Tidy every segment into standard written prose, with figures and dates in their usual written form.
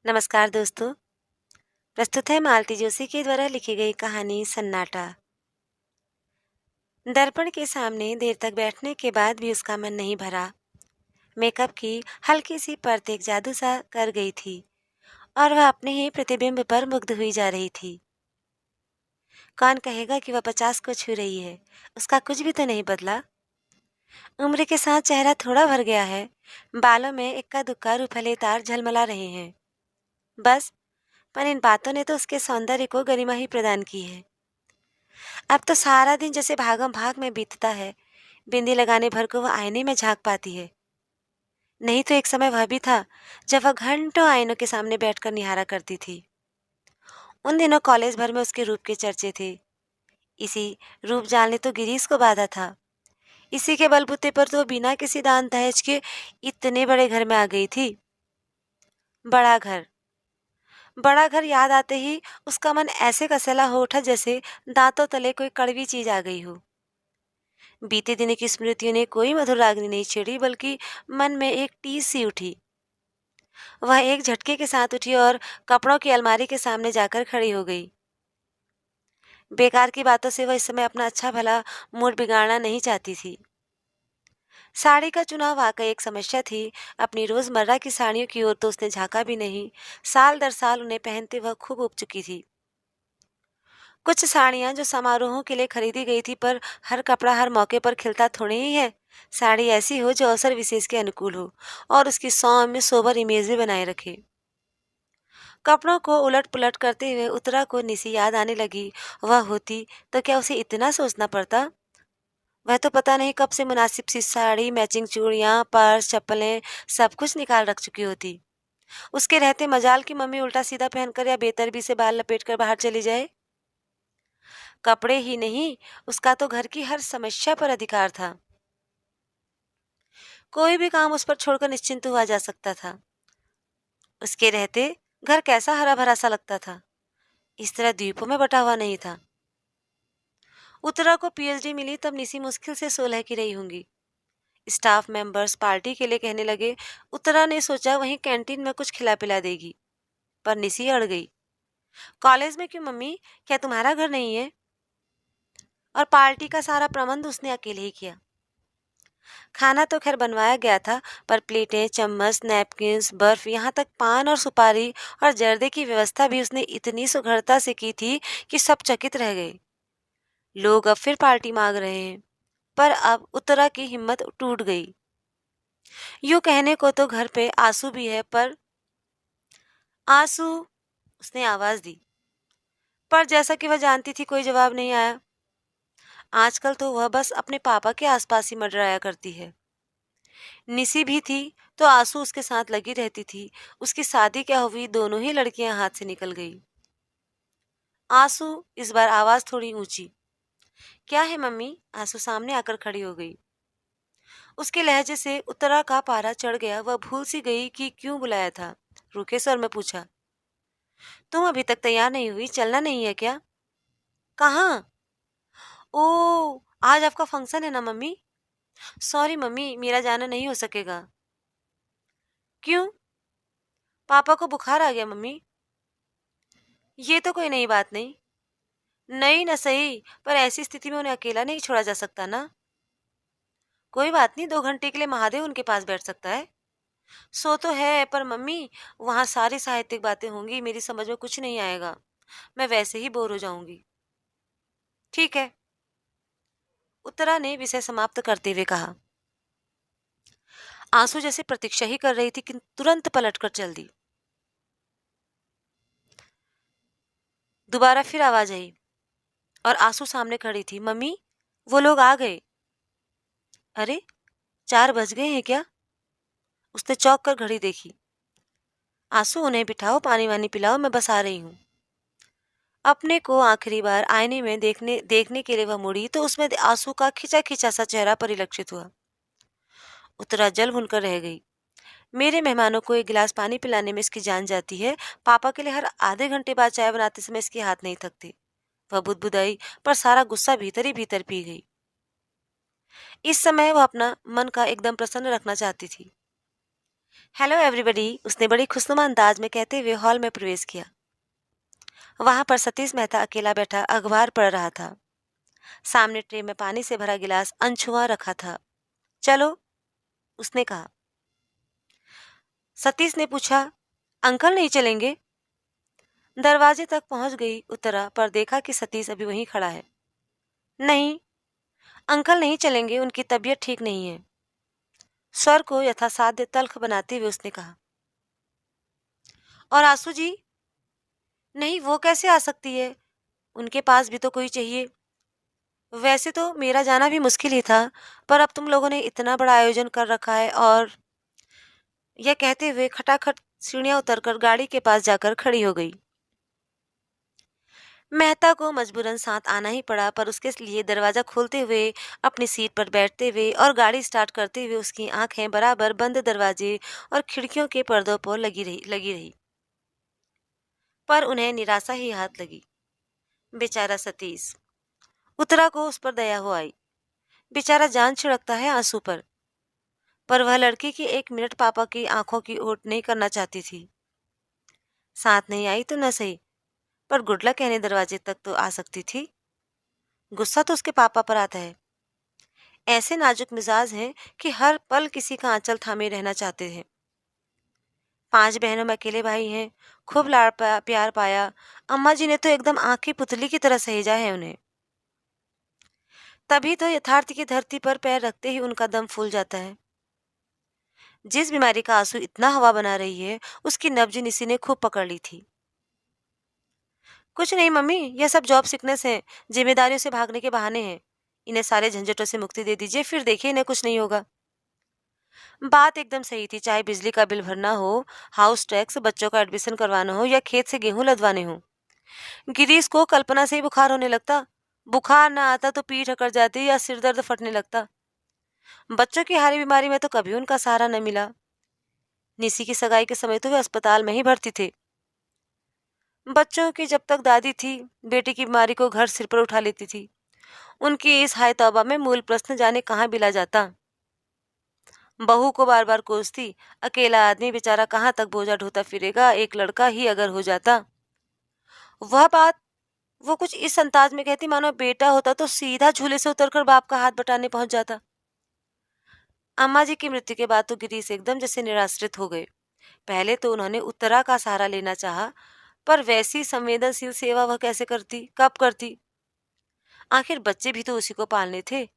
नमस्कार दोस्तों। प्रस्तुत है मालती जोशी के द्वारा लिखी गई कहानी सन्नाटा। दर्पण के सामने देर तक बैठने के बाद भी उसका मन नहीं भरा। मेकअप की हल्की सी परत एक जादू सा कर गई थी और वह अपने ही प्रतिबिंब पर मुग्ध हुई जा रही थी। कौन कहेगा कि वह 50 को छू रही है। उसका कुछ भी तो नहीं बदला। उम्र के साथ चेहरा थोड़ा भर गया है। बालों में इक्का दुक्का रूपहले तार झलमला रहे हैं, बस। पर इन बातों ने तो उसके सौंदर्य को गरिमा ही प्रदान की है। अब तो सारा दिन जैसे भागम भाग में बीतता है। बिंदी लगाने भर को वह आईने में झांक पाती है। नहीं तो एक समय वह भी था जब वह घंटों आईनों के सामने बैठकर निहारा करती थी। उन दिनों कॉलेज भर में उसके रूप के चर्चे थे। इसी रूप जाल ने तो गिरीश को बांधा था। इसी के बलबूते पर तो बिना किसी दान दहेज के इतने बड़े घर में आ गई थी। बड़ा घर। बड़ा घर याद आते ही उसका मन ऐसे कसला हो उठा जैसे दांतों तले कोई कड़वी चीज आ गई हो। बीते दिनों की स्मृतियों ने कोई मधुर रागनी नहीं छेड़ी, बल्कि मन में एक टीस सी उठी। वह एक झटके के साथ उठी और कपड़ों की अलमारी के सामने जाकर खड़ी हो गई। बेकार की बातों से वह इस समय अपना अच्छा भला मूड बिगाड़ना नहीं चाहती थी। साड़ी का चुनाव वाकई एक समस्या थी। अपनी रोजमर्रा की साड़ियों की ओर तो उसने झांका भी नहीं। साल दर साल उन्हें पहनते वह खूब उब चुकी थी। कुछ साड़ियां जो समारोहों के लिए खरीदी गई थी, पर हर कपड़ा हर मौके पर खिलता थोड़ी ही है। साड़ी ऐसी हो जो अवसर विशेष के अनुकूल हो और उसकी सौम्य सोबर इमेज भी बनाए रखे। कपड़ों को उलट पुलट करते हुए उत्तरा को निसी याद आने लगी। वह होती तो क्या उसे इतना सोचना पड़ता। वह तो पता नहीं कब से मुनासिब सी साड़ी, मैचिंग चूड़ियां, पर्स, चप्पलें सब कुछ निकाल रख चुकी होती। उसके रहते मजाल की मम्मी उल्टा सीधा पहनकर या बेतरबी से बाल लपेट कर बाहर चली जाए। कपड़े ही नहीं, उसका तो घर की हर समस्या पर अधिकार था। कोई भी काम उस पर छोड़कर निश्चिंत हुआ जा सकता था। उसके रहते घर कैसा हरा भरा सा लगता था। इस तरह द्वीपों में बटा हुआ नहीं था। उत्तरा को पीएचडी मिली तब निसी मुश्किल से 16 की रही होंगी। स्टाफ मेंबर्स पार्टी के लिए कहने लगे। उत्तरा ने सोचा वहीं कैंटीन में कुछ खिला पिला देगी, पर निसी अड़ गई। कॉलेज में क्यों मम्मी, क्या तुम्हारा घर नहीं है? और पार्टी का सारा प्रबंध उसने अकेले ही किया। खाना तो खैर बनवाया गया था, पर प्लेटें, चम्मच, नैपकिन्स, बर्फ, यहाँ तक पान और सुपारी और जर्दे की व्यवस्था भी उसने इतनी सुघड़ता से की थी कि सब चकित रह गए। लोग अब फिर पार्टी मांग रहे हैं, पर अब उत्तरा की हिम्मत टूट गई। यूं कहने को तो घर पे आंसू भी है, पर आंसू, उसने आवाज दी। पर जैसा कि वह जानती थी कोई जवाब नहीं आया। आजकल तो वह बस अपने पापा के आसपास ही मंडराया करती है। निसी भी थी तो आंसू उसके साथ लगी रहती थी। उसकी शादी क्या हुई, दोनों ही लड़कियां हाथ से निकल गई। आंसू, इस बार आवाज थोड़ी ऊंची। क्या है मम्मी? आंसू सामने आकर खड़ी हो गई। उसके लहजे से उत्तरा का पारा चढ़ गया। वह भूल सी गई कि क्यों बुलाया था। रूखे स्वर में पूछा, तुम अभी तक तैयार नहीं हुई? चलना नहीं है क्या? कहाँ? ओ, आज आपका फंक्शन है ना मम्मी। सॉरी मम्मी, मेरा जाना नहीं हो सकेगा। क्यों? पापा को बुखार आ गया मम्मी। ये तो कोई नई बात नहीं। नहीं न सही, पर ऐसी स्थिति में उन्हें अकेला नहीं छोड़ा जा सकता ना। कोई बात नहीं, 2 घंटे के लिए महादेव उनके पास बैठ सकता है। सो तो है, पर मम्मी वहां सारी साहित्यिक बातें होंगी, मेरी समझ में कुछ नहीं आएगा। मैं वैसे ही बोर हो जाऊंगी। ठीक है, उत्तरा ने विषय समाप्त करते हुए कहा। आंसू जैसे प्रतीक्षा ही कर रही थी कि तुरंत पलटकर चल दी। दोबारा फिर आवाज आई और आंसू सामने खड़ी थी। मम्मी, वो लोग आ गए। अरे, 4 बज गए हैं क्या? उसने चौंक कर घड़ी देखी। आंसू, उन्हें बिठाओ, पानी वानी पिलाओ, मैं बस आ रही हूँ। अपने को आखिरी बार आईने में देखने देखने के लिए वह मुड़ी तो उसमें आंसू का खिंचा खिंचा सा चेहरा परिलक्षित हुआ। उत्तरा जल भुनकर रह गई। मेरे मेहमानों को एक गिलास पानी पिलाने में इसकी जान जाती है। पापा के लिए हर आधे घंटे बाद चाय बनाते समय इसके हाथ नहीं थकते। वह बुदबुदाई, पर सारा गुस्सा भीतर ही भीतर पी गई। इस समय वह अपना मन का एकदम प्रसन्न रखना चाहती थी। हेलो एवरीबॉडी, उसने बड़ी खुशनुमा अंदाज में कहते हुए हॉल में प्रवेश किया। वहां पर सतीश मेहता अकेला बैठा अखबार पढ़ रहा था। सामने ट्रे में पानी से भरा गिलास अनछुआ रखा था। चलो, उसने कहा। सतीश ने पूछा, अंकल नहीं चलेंगे? दरवाजे तक पहुंच गई, उतरा पर देखा कि सतीश अभी वहीं खड़ा है। नहीं, अंकल नहीं चलेंगे, उनकी तबीयत ठीक नहीं है। स्वर को यथासाध्य तल्ख बनाते हुए उसने कहा। और आंसू जी? नहीं, वो कैसे आ सकती है? उनके पास भी तो कोई चाहिए। वैसे तो मेरा जाना भी मुश्किल ही था, पर अब तुम लोगों ने इतना बड़ा आयोजन कर रखा है। और यह कहते हुए खटाखट सीढ़ियां उतरकर गाड़ी के पास जाकर खड़ी हो गई। मेहता को मजबूरन साथ आना ही पड़ा, पर उसके लिए दरवाजा खोलते हुए, अपनी सीट पर बैठते हुए और गाड़ी स्टार्ट करते हुए उसकी आंखें बराबर बंद दरवाजे और खिड़कियों के पर्दों पर लगी रही। पर उन्हें निराशा ही हाथ लगी। बेचारा सतीश। उतरा को उस पर दया हो आई। बेचारा जान छिड़कता है आंसू पर वह लड़की की एक मिनट पापा की आंखों की ओट नहीं करना चाहती थी। साथ नहीं आई तो न सही, पर गुड लक कहने दरवाजे तक तो आ सकती थी। गुस्सा तो उसके पापा पर आता है। ऐसे नाजुक मिजाज हैं कि हर पल किसी का आंचल थामे रहना चाहते हैं। 5 बहनों में अकेले भाई हैं। खूब प्यार पाया। अम्मा जी ने तो एकदम आंख की पुतली की तरह सहेजा है उन्हें। तभी तो यथार्थ की धरती पर पैर रखते ही उनका दम फूल जाता है। जिस बीमारी का आंसू इतना हवा बना रही है, उसकी नब्ज निसी ने खूब पकड़ ली थी। कुछ नहीं मम्मी, यह सब जॉब सिकनेस है, जिम्मेदारियों से भागने के बहाने हैं। इन्हें सारे झंझटों से मुक्ति दे दीजिए, फिर देखिए इन्हें कुछ नहीं होगा। बात एकदम सही थी, चाहे बिजली का बिल भरना हो, हाउस टैक्स, बच्चों का एडमिशन करवाना हो या खेत से गेहूं लदवाने हो। गिरीश को कल्पना से ही बुखार होने लगता। बुखार ना आता तो पीठ अकड़ जाती या सिर दर्द फटने लगता। बच्चों की हारी बीमारी में तो कभी उनका सहारा न मिला। निसी की सगाई के समय तो वे अस्पताल में ही भर्ती थे। बच्चों की जब तक दादी थी, बेटी की बीमारी को घर सिर पर उठा लेती थी। उनकी इस हाय तौबा में मूल प्रश्न जाने कहाँ बिला जाता। बहू को बार बार कोसती, अकेला आदमी बेचारा कहाँ तक बोझा ढोता फिरेगा, एक लड़का ही अगर हो जाता। वह बात वो कुछ इस अंदाज में कहती मानो बेटा होता तो सीधा झूले से उतरकर बाप का हाथ बटाने पहुंच जाता। अम्मा जी की मृत्यु के बाद तो गिरीश एकदम जैसे निराश्रित हो गए। पहले तो उन्होंने उत्तरा का सहारा लेना चाहा, पर वैसी संवेदनशील सेवा वह कैसे करती, कब करती? आखिर बच्चे भी तो उसी को पालने थे।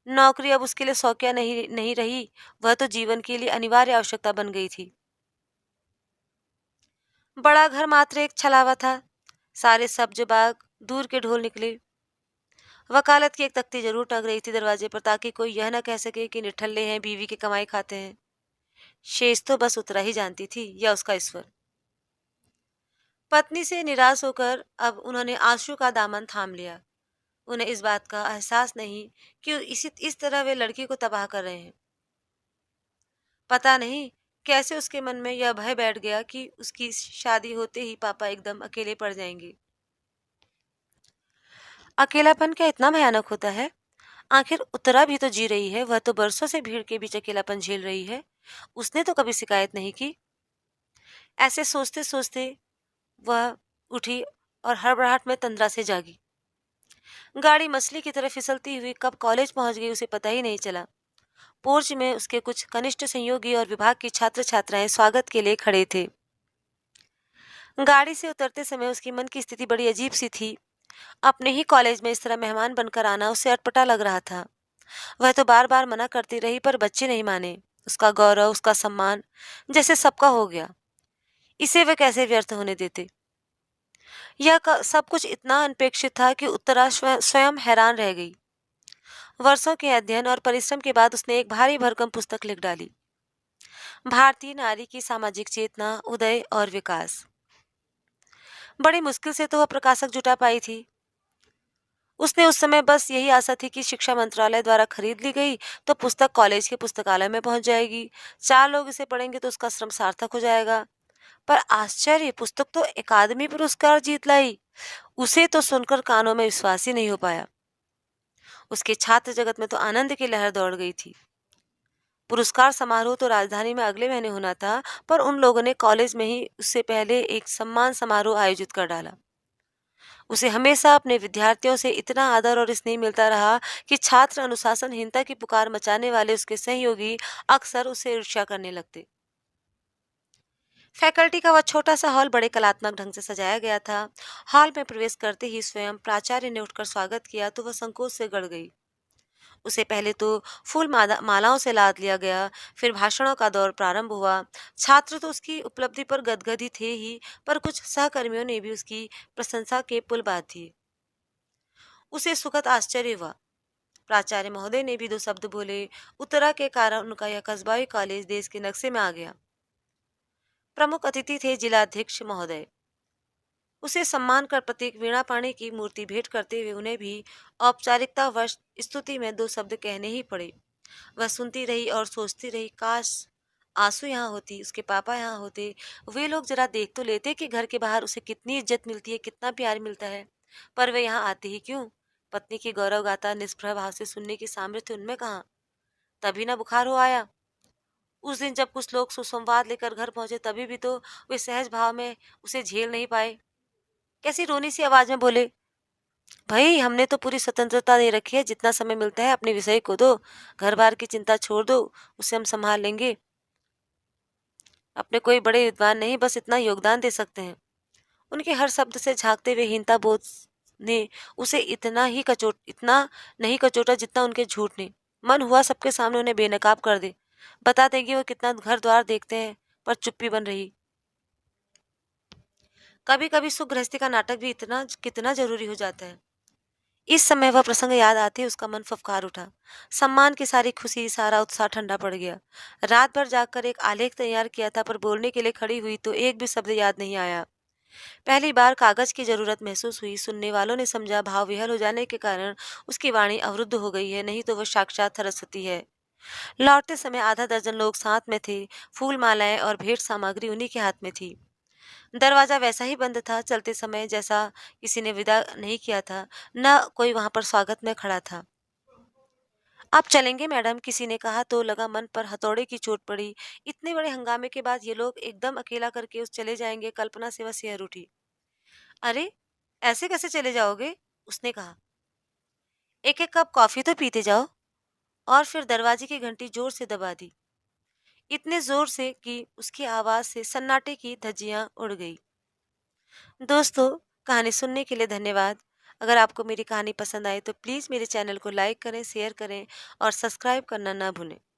नौकरी अब उसके लिए शौकिया नहीं नहीं रही, वह तो जीवन के लिए अनिवार्य आवश्यकता बन गई थी। बड़ा घर मात्र एक छलावा था। सारे सब्ज बाग दूर के ढोल निकले। वकालत की एक तख्ती जरूर टंग रही थी दरवाजे पर, ताकि कोई यह न कह सके कि निठल्ले हैं, बीवी की कमाई खाते हैं। शेष तो बस उतरा ही जानती थी, या उसका ईश्वर। पत्नी से निराश होकर अब उन्होंने आंसू का दामन थाम लिया। उन्हें इस बात का एहसास नहीं कि इस तरह वे लड़की को तबाह कर रहे हैं। पता नहीं कैसे उसके मन में यह भय बैठ गया कि उसकी शादी होते ही पापा एकदम अकेले पड़ जाएंगे। अकेलापन क्या इतना भयानक होता है? आखिर उत्तरा भी तो जी रही है, वह तो बरसों से भीड़ के बीच अकेलापन झेल रही है। उसने तो कभी शिकायत नहीं की। ऐसे सोचते सोचते वह उठी और हड़बड़ाहट में तंद्रा से जागी। गाड़ी मछली की तरह फिसलती हुई कब कॉलेज पहुंच गई उसे पता ही नहीं चला। पोर्च में उसके कुछ कनिष्ठ सहयोगी और विभाग की छात्र छात्राएं स्वागत के लिए खड़े थे। गाड़ी से उतरते समय उसकी मन की स्थिति बड़ी अजीब सी थी। अपने ही कॉलेज में इस तरह मेहमान बनकर आना उसे अटपटा लग रहा था। वह तो बार बार मना करती रही, पर बच्चे नहीं माने। उसका गौरव, उसका सम्मान जैसे सबका हो गया, इसे वे कैसे व्यर्थ होने देते? सब कुछ इतना अनपेक्षित था कि उत्तरा स्वयं हैरान रह गई। वर्षों के अध्ययन और परिश्रम के बाद उसने एक भारी भरकम पुस्तक लिख डाली। भारतीय नारी की सामाजिक चेतना, उदय और विकास। बड़ी मुश्किल से तो वह प्रकाशक जुटा पाई थी। उसने उस समय बस यही आशा थी कि शिक्षा मंत्रालय द्वारा खरीद ली गई तो पुस्तक कॉलेज के पुस्तकालय में पहुंच जाएगी। 4 लोग इसे पढ़ेंगे तो उसका श्रम सार्थक हो जाएगा। पर आश्चर्य, पुस्तक तो अकादमी पुरस्कार जीत लाई। उसे तो सुनकर कानों में विश्वास ही नहीं हो पाया। उसके छात्र जगत में तो आनंद की लहर दौड़ गई थी। पुरस्कार समारोह तो राजधानी में अगले महीने होना था, पर उन लोगों ने कॉलेज में ही उससे पहले एक सम्मान समारोह आयोजित कर डाला। उसे हमेशा अपने विद्यार्थियों से इतना आदर और स्नेह मिलता रहा कि छात्र अनुशासनहीनता की पुकार मचाने वाले उसके सहयोगी अक्सर उसे ईर्ष्या करने लगते। फैकल्टी का वह छोटा सा हॉल बड़े कलात्मक ढंग से सजाया गया था। हॉल में प्रवेश करते ही स्वयं प्राचार्य ने उठकर स्वागत किया तो वह संकोच से गड़ गई। उसे पहले तो फूल मालाओं से लाद लिया गया, फिर भाषणों का दौर प्रारंभ हुआ। छात्र तो उसकी उपलब्धि पर गदगद ही थे ही, पर कुछ सहकर्मियों ने भी उसकी प्रशंसा के पुल बांध दिए। उसे सुखद आश्चर्य हुआ। प्राचार्य महोदय ने भी दो शब्द बोले। उत्तरा के कारण उनका यह कस्बाई कॉलेज देश के नक्शे में आ गया। प्रमुख अतिथि थे जिलाध्यक्ष महोदय। उसे सम्मान कर प्रतीक वीणा पाणी की मूर्ति भेंट करते हुए उन्हें भी औपचारिकतावश स्तुति में दो शब्द कहने ही पड़े। वह सुनती रही और सोचती रही, काश आंसू यहाँ होती, उसके पापा यहाँ होते, वे लोग जरा देख तो लेते कि घर के बाहर उसे कितनी इज्जत मिलती है, कितना प्यार मिलता है। पर वे यहाँ आते ही क्यों? पत्नी की गौरव गाथा निष्प्रभ भाव से सुनने की सामर्थ्य उनमें कहाँ? तभी ना बुखार हो आया। उस दिन जब कुछ लोग सुसंवाद लेकर घर पहुंचे, तभी भी तो वे सहज भाव में उसे झेल नहीं पाए। कैसी रोनी सी आवाज में बोले, भाई हमने तो पूरी स्वतंत्रता दे रखी है, जितना समय मिलता है अपने विषय को दो, घर बार की चिंता छोड़ दो, उसे हम संभाल लेंगे। अपने कोई बड़े विद्वान नहीं, बस इतना योगदान दे सकते हैं। उनके हर शब्द से झांकते हुए हीनता बोध ने उसे इतना नहीं कचोटा जितना उनके झूठ ने। मन हुआ सबके सामने उन्हें बेनकाब कर दे, बता देंगे वो कितना घर द्वार देखते हैं, पर चुप्पी बन रही। कभी कभी सुख गृहस्थी का नाटक भी इतना कितना जरूरी हो जाता है। इस समय वह प्रसंग याद आते ही उसका मन फफकार उठा। सम्मान की सारी खुशी, सारा उत्साह ठंडा पड़ गया। रात भर जागकर एक आलेख तैयार किया था, पर बोलने के लिए खड़ी हुई तो एक भी शब्द याद नहीं आया। पहली बार कागज की जरूरत महसूस हुई। सुनने वालों ने समझा भाव विहल हो जाने के कारण उसकी वाणी अवरुद्ध हो गई है, नहीं तो वह साक्षात सरस्वती है। लौटते समय आधा दर्जन लोग साथ में थे। फूल मालाएं और भेंट सामग्री उन्हीं के हाथ में थी। दरवाजा वैसा ही बंद था, चलते समय जैसा किसी ने विदा नहीं किया था, न कोई वहां पर स्वागत में खड़ा था। आप चलेंगे मैडम, किसी ने कहा तो लगा मन पर हथौड़े की चोट पड़ी। इतने बड़े हंगामे के बाद ये लोग एकदम अकेला करके उस चले जाएंगे, कल्पना से वह सिहर उठी। अरे, ऐसे कैसे चले जाओगे? उसने कहा। एक एक कप कॉफी तो पीते जाओ। और फिर दरवाजे की घंटी जोर से दबा दी, इतने जोर से कि उसकी आवाज से सन्नाटे की धज्जियां उड़ गई। दोस्तों, कहानी सुनने के लिए धन्यवाद। अगर आपको मेरी कहानी पसंद आए तो प्लीज़ मेरे चैनल को लाइक करें, शेयर करें और सब्सक्राइब करना ना भूलें।